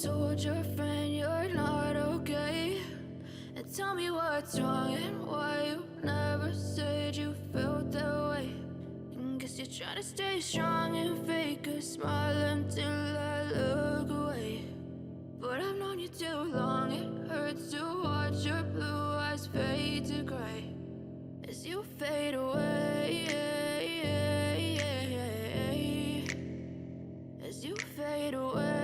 told your friend you're not okay? And tell me what's wrong and why you never said you felt that way. And guess you're trying to stay strong and fake a smile until I look away. But I've known you too long, it hurts to watch your blue eyes fade to gray as you fade away, as you fade away.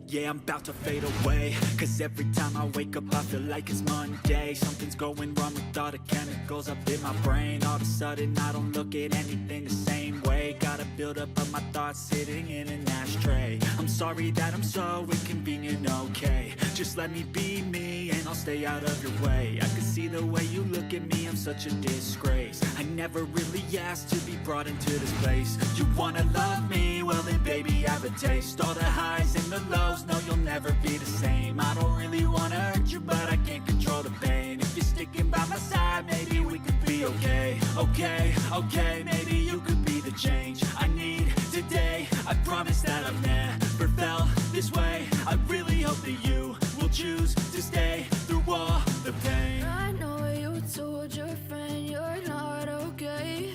Yeah, I'm about to fade away, 'cause every time I wake up I feel like it's Monday. Something's going wrong with all the chemicals up in my brain. All of a sudden I don't look at anything the same way. Gotta build up of my thoughts sitting in an ashtray. I'm sorry that I'm so inconvenient, okay? Just let me be me and I'll stay out of your way. I can see the way you look at me, I'm such a disgrace. I never really asked to be brought into this place. You wanna love me? Well then baby have a taste. All the highs and the lows, no you'll never be the same. I don't really wanna hurt you but I can't control the pain. If you're sticking by my side maybe we could be okay. Okay, maybe you could be the change I need today. I promise that I've never felt this way. I really hope that you will choose to stay through all the pain. I know you told your friend you're not okay.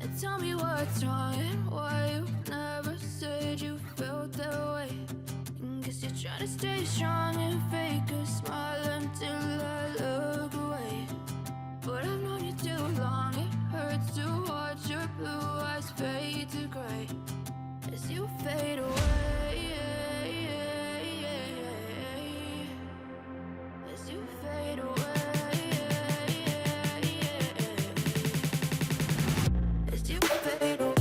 And tell me what's wrong and why you never said you felt that way. And guess you're trying to stay strong and fake a smile until I look away. But I've known you too long, it hurts to watch your blue eyes fade to gray as you fade away, as you fade away, as you fade away.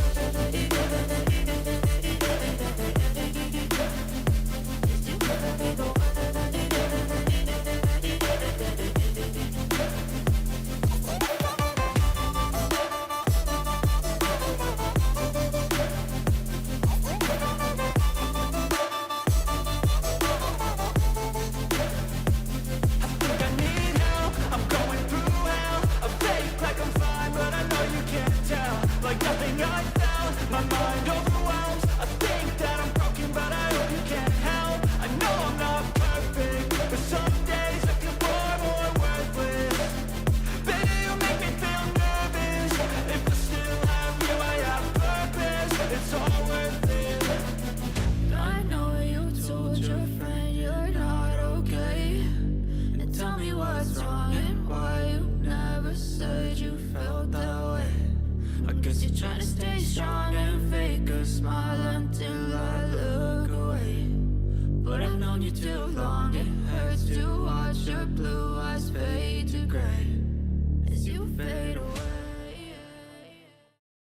Too long, it hurts to watch your blue eyes fade to gray